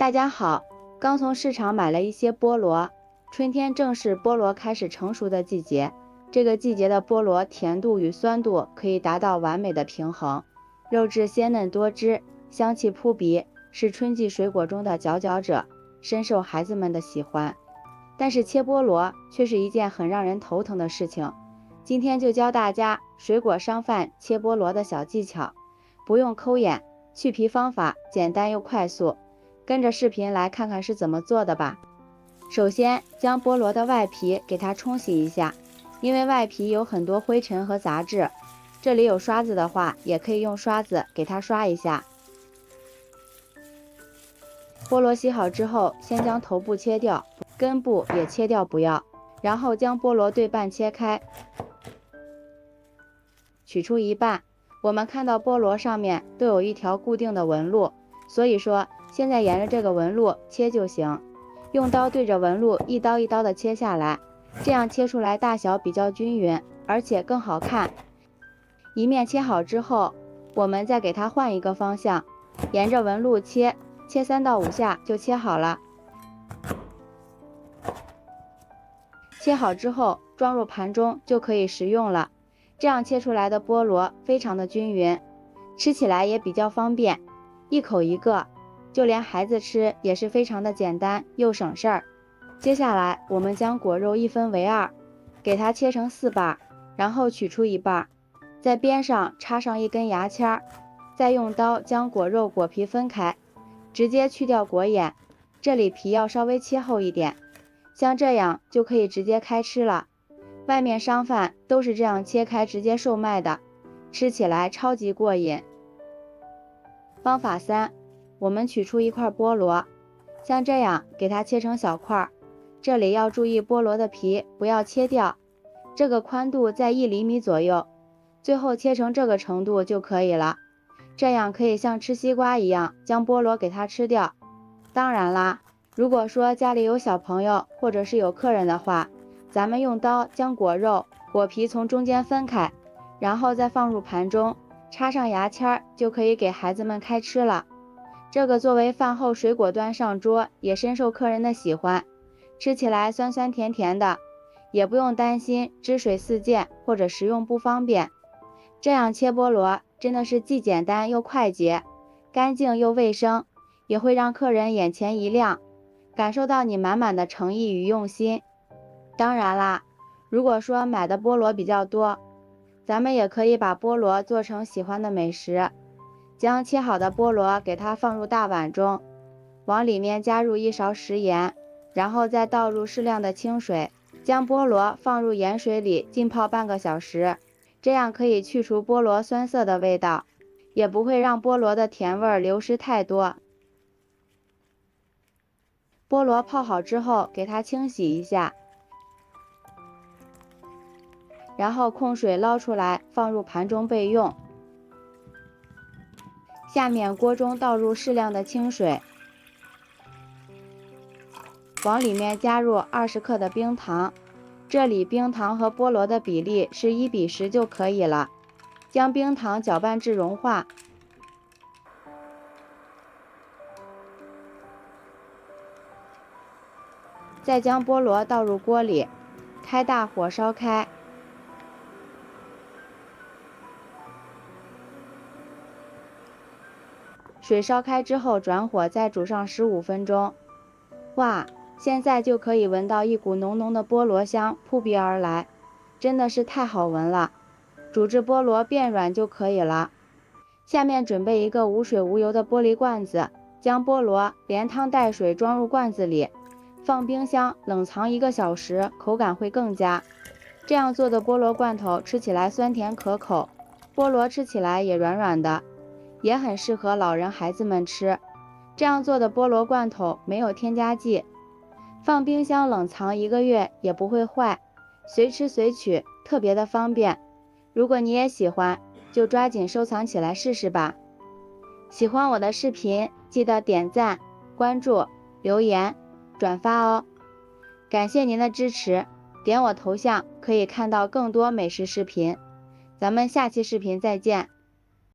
大家好，刚从市场买了一些菠萝。春天正是菠萝开始成熟的季节，这个季节的菠萝甜度与酸度可以达到完美的平衡，肉质鲜嫩多汁，香气扑鼻，是春季水果中的佼佼者，深受孩子们的喜欢。但是切菠萝却是一件很让人头疼的事情。今天就教大家水果商贩切菠萝的小技巧，不用抠眼，去皮方法简单又快速。跟着视频来看看是怎么做的吧。首先将菠萝的外皮给它冲洗一下，因为外皮有很多灰尘和杂质，这里有刷子的话也可以用刷子给它刷一下。菠萝洗好之后，先将头部切掉，根部也切掉不要，然后将菠萝对半切开，取出一半。我们看到菠萝上面都有一条固定的纹路，所以说现在沿着这个纹路切就行，用刀对着纹路一刀一刀的切下来，这样切出来大小比较均匀，而且更好看。一面切好之后，我们再给它换一个方向，沿着纹路切3到5下就切好了。切好之后装入盘中就可以食用了。这样切出来的菠萝非常的均匀，吃起来也比较方便，一口一个，就连孩子吃也是非常的简单又省事儿。接下来我们将果肉1分为2，给它切成4瓣，然后取出一半，在边上插上一根牙签，再用刀将果肉果皮分开，直接去掉果眼，这里皮要稍微切厚一点，像这样就可以直接开吃了。外面商贩都是这样切开直接售卖的，吃起来超级过瘾。方法3，我们取出一块菠萝，像这样给它切成小块，这里要注意菠萝的皮不要切掉，这个宽度在1厘米左右，最后切成这个程度就可以了，这样可以像吃西瓜一样将菠萝给它吃掉。当然啦，如果说家里有小朋友或者是有客人的话，咱们用刀将果肉果皮从中间分开，然后再放入盘中，插上牙签，就可以给孩子们开吃了。这个作为饭后水果端上桌，也深受客人的喜欢，吃起来酸酸甜甜的，也不用担心汁水四溅或者食用不方便。这样切菠萝真的是既简单又快捷，干净又卫生，也会让客人眼前一亮，感受到你满满的诚意与用心。当然啦，如果说买的菠萝比较多，咱们也可以把菠萝做成喜欢的美食。将切好的菠萝给它放入大碗中，往里面加入1勺食盐，然后再倒入适量的清水，将菠萝放入盐水里浸泡半个小时，这样可以去除菠萝酸涩的味道，也不会让菠萝的甜味流失太多。菠萝泡好之后给它清洗一下，然后控水捞出来放入盘中备用。下面锅中倒入适量的清水，往里面加入20克的冰糖，这里冰糖和菠萝的比例是1:10就可以了。将冰糖搅拌至融化，再将菠萝倒入锅里，开大火烧开。水烧开之后转火再煮上15分钟。哇，现在就可以闻到一股浓浓的菠萝香扑鼻而来，真的是太好闻了。煮至菠萝变软就可以了。下面准备一个无水无油的玻璃罐子，将菠萝连汤带水装入罐子里，放冰箱冷藏1个小时，口感会更佳。这样做的菠萝罐头吃起来酸甜可口，菠萝吃起来也软软的，也很适合老人孩子们吃。这样做的菠萝罐头没有添加剂，放冰箱冷藏1个月也不会坏，随吃随取，特别的方便。如果你也喜欢，就抓紧收藏起来试试吧。喜欢我的视频，记得点赞、关注、留言、转发哦。感谢您的支持，点我头像可以看到更多美食视频。咱们下期视频再见。